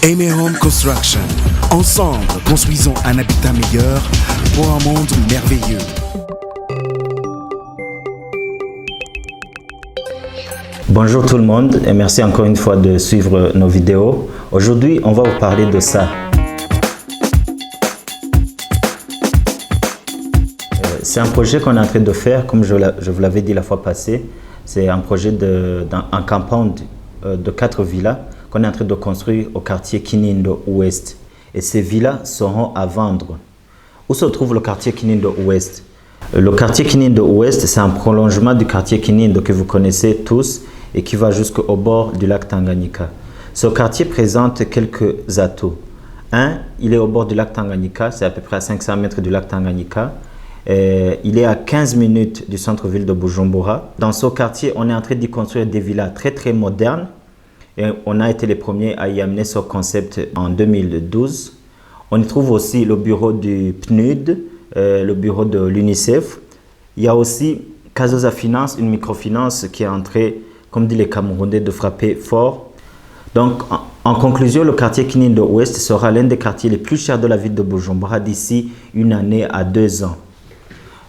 Aimé Home Construction. Ensemble, construisons un habitat meilleur pour un monde merveilleux. Bonjour tout le monde et merci encore une fois de suivre nos vidéos. Aujourd'hui, on va vous parler de ça. C'est un projet qu'on est en train de faire, comme je vous l'avais dit la fois passée. C'est un projet un compound de 4 villas qu'on est en train de construire au quartier Kinindo Ouest. Et ces villas seront à vendre. Où se trouve le quartier Kinindo Ouest? Le quartier Kinindo Ouest, c'est un prolongement du quartier Kinindo que vous connaissez tous et qui va jusqu'au bord du lac Tanganyika. Ce quartier présente quelques atouts. Un, il est au bord du lac Tanganyika, c'est à peu près à 500 mètres du lac Tanganyika. Il est à 15 minutes du centre-ville de Bujumbura. Dans ce quartier, on est en train d'y construire des villas très modernes. Et on a été les premiers à y amener ce concept en 2012. On y trouve aussi le bureau du PNUD, le bureau de l'UNICEF. Il y a aussi Kazosa Finance, une microfinance qui est en train, comme disent les Camerounais, de frapper fort. Donc, en conclusion, le quartier Kinindo Ouest sera l'un des quartiers les plus chers de la ville de Bujumbura d'ici 1 année à 2 ans.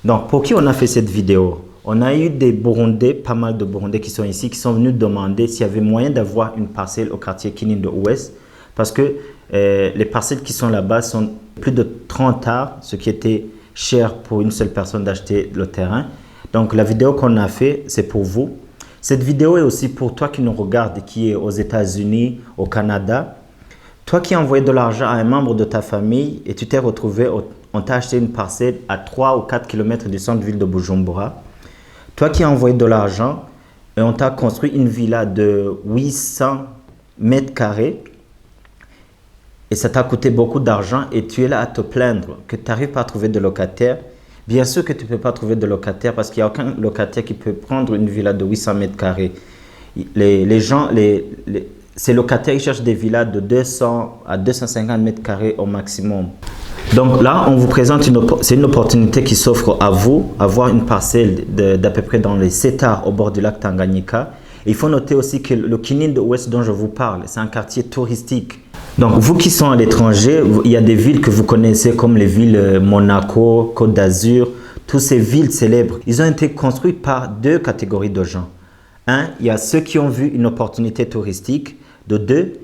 Donc, pour qui on a fait cette vidéo? On a eu des Burundais, pas mal de Burundais qui sont ici, qui sont venus demander s'il y avait moyen d'avoir une parcelle au quartier Kinindo Ouest. Parce que les parcelles qui sont là-bas sont plus de 30 arts, ce qui était cher pour une seule personne d'acheter le terrain. Donc, la vidéo qu'on a fait, c'est pour vous. Cette vidéo est aussi pour toi qui nous regarde, qui est aux États-Unis, au Canada. Toi qui as envoyé de l'argent à un membre de ta famille et tu t'es retrouvé, on t'a acheté une parcelle à 3 ou 4 km du centre-ville de Bujumbura. Toi qui as envoyé de l'argent et on t'a construit une villa de 800 mètres carrés et ça t'a coûté beaucoup d'argent et tu es là à te plaindre que tu n'arrives pas à trouver de locataire. Bien sûr que tu ne peux pas trouver de locataire parce qu'il n'y a aucun locataire qui peut prendre une villa de 800 mètres carrés. Ces locataires ils cherchent des villas de 200 à 250 mètres carrés au maximum. Donc là, on vous présente une opportunité qui s'offre à vous, avoir une parcelle d'à peu près dans les 7 arts au bord du lac Tanganyika. Et il faut noter aussi que le Kinindo Ouest dont je vous parle, c'est un quartier touristique. Donc vous qui sont à l'étranger, il y a des villes que vous connaissez comme les villes Monaco, Côte d'Azur, toutes ces villes célèbres. Ils ont été construits par 2 catégories de gens. Un, il y a ceux qui ont vu une opportunité touristique. De 2,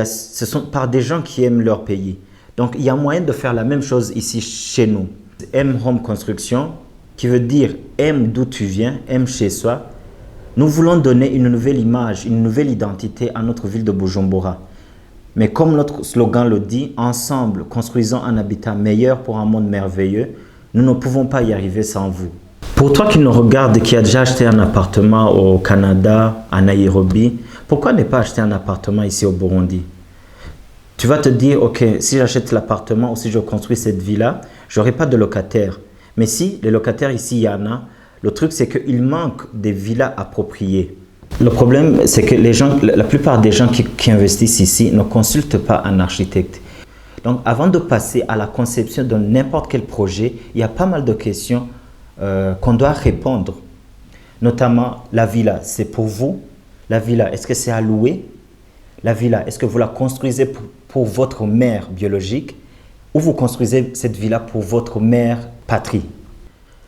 ce sont par des gens qui aiment leur pays. Donc, il y a moyen de faire la même chose ici chez nous. M Home Construction, qui veut dire aime d'où tu viens, aime chez soi. Nous voulons donner une nouvelle image, une nouvelle identité à notre ville de Bujumbura. Mais comme notre slogan le dit, ensemble, construisons un habitat meilleur pour un monde merveilleux. Nous ne pouvons pas y arriver sans vous. Pour toi qui nous regarde et qui a déjà acheté un appartement au Canada, à Nairobi, pourquoi ne pas acheter un appartement ici au Burundi? Tu vas te dire, ok, si j'achète l'appartement ou si je construis cette villa, je n'aurai pas de locataires. Mais si les locataires ici, il y en a, le truc c'est qu'il manque des villas appropriées. Le problème, c'est que la plupart des gens qui investissent ici ne consultent pas un architecte. Donc, avant de passer à la conception de n'importe quel projet, il y a pas mal de questions qu'on doit répondre. Notamment, la villa, c'est pour vous? La villa, est-ce que c'est à louer? La villa, est-ce que vous la construisez pour votre mère biologique ou vous construisez cette villa pour votre mère patrie?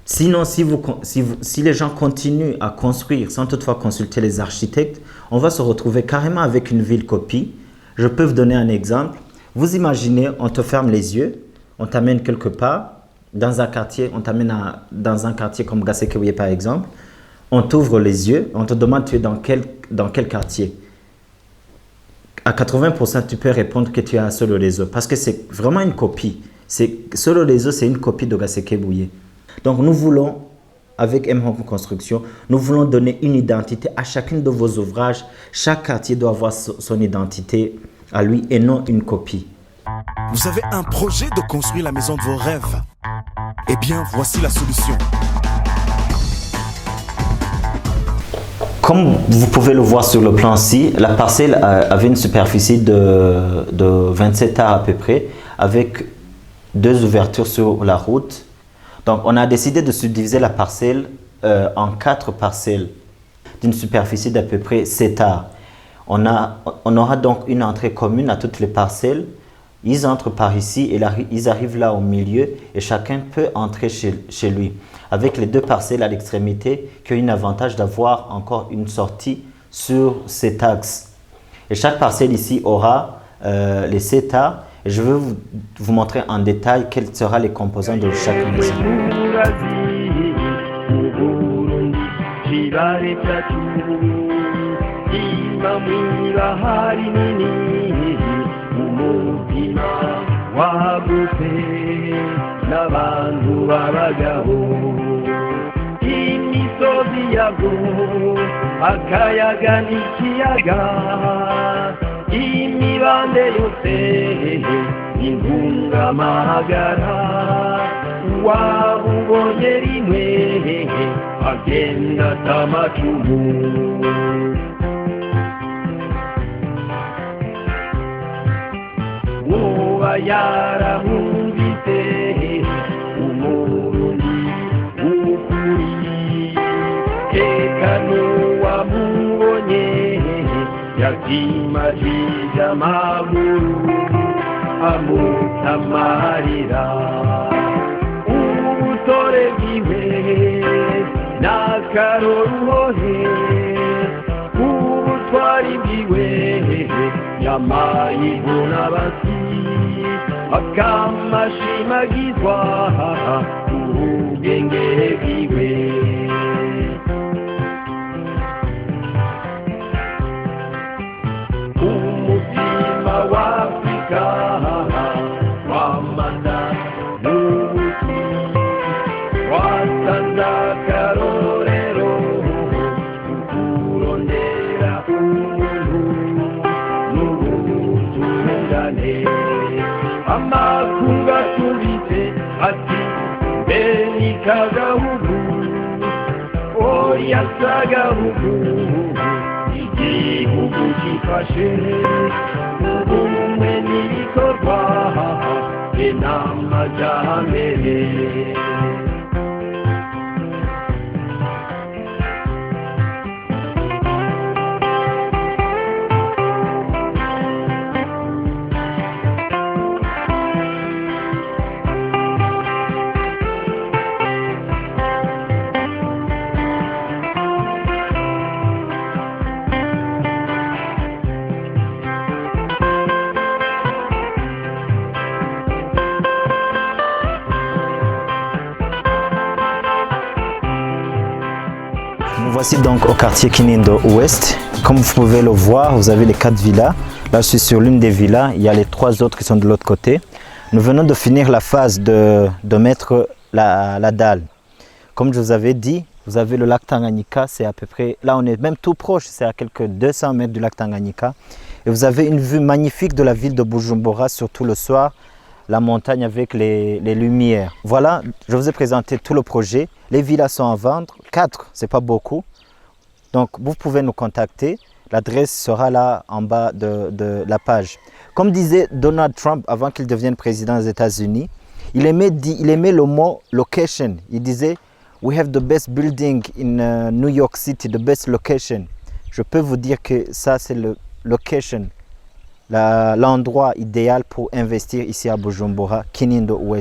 Sinon, si les gens continuent à construire sans toutefois consulter les architectes, on va se retrouver carrément avec une ville copie. Je peux vous donner un exemple. Vous imaginez, on te ferme les yeux, on t'amène quelque part, dans un quartier, on t'amène dans un quartier comme Gasekewye par exemple, on t'ouvre les yeux, on te demande tu es dans quel quartier. À 80%, tu peux répondre que tu es à Sololèzo parce que c'est vraiment une copie. Sololèzo, c'est une copie de Gasekewye. Donc, nous voulons, avec M Home Construction, nous voulons donner une identité à chacun de vos ouvrages. Chaque quartier doit avoir son identité à lui et non une copie. Vous avez un projet de construire la maison de vos rêves? Eh bien, voici la solution. Comme vous pouvez le voir sur le plan-ci, la parcelle avait une superficie de 27 arts à peu près, avec 2 ouvertures sur la route. Donc, on a décidé de subdiviser la parcelle en 4 parcelles d'une superficie d'à peu près 7 arts. On aura donc une entrée commune à toutes les parcelles. Ils entrent par ici et ils arrivent là au milieu et chacun peut entrer chez lui. Avec les deux parcelles à l'extrémité, qui ont un avantage d'avoir encore une sortie sur cet axe. Et chaque parcelle ici aura les CETA. Et je veux vous montrer en détail quels seront les composants de chaque maison. Imibande yose intungamahagara wabubonye rimwe agenda atamacumu uba yaramwumvise umurundi w'ukuri eka n'uwamubonye yakimajije amaguru amutamarira ubutore bwiwe n'akaroruhore ubutwari bwiwe yamayibona basi akamashimagizwa ubwenge bwiwe umutima w'Afrika wamana n'ubuki wasanze akarorero kurondera umuntu n'ubutungane amakunga tubite ati beni kagahugu oya sagahugu igihugu gifashe ubumwe n'ibikorwa n'amajyambere Voici donc au quartier Kinindo Ouest. Comme vous pouvez le voir, vous avez les 4 villas. Là, je suis sur l'une des villas. Il y a les 3 autres qui sont de l'autre côté. Nous venons de finir la phase de mettre la dalle. Comme je vous avais dit, vous avez le lac Tanganyika. C'est à peu près, là on est même tout proche, c'est à quelques 200 mètres du lac Tanganyika. Et vous avez une vue magnifique de la ville de Bujumbura, surtout le soir. La montagne avec les lumières. Voilà, je vous ai présenté tout le projet. Les villas sont à vendre, 4, c'est pas beaucoup. Donc vous pouvez nous contacter. L'adresse sera là en bas de la page. Comme disait Donald Trump avant qu'il devienne président des États-Unis, il aimait le mot location. Il disait we have the best building in New York City, the best location. Je peux vous dire que ça c'est le location. L'endroit idéal pour investir ici à Bujumbura, Kinindo Ouest.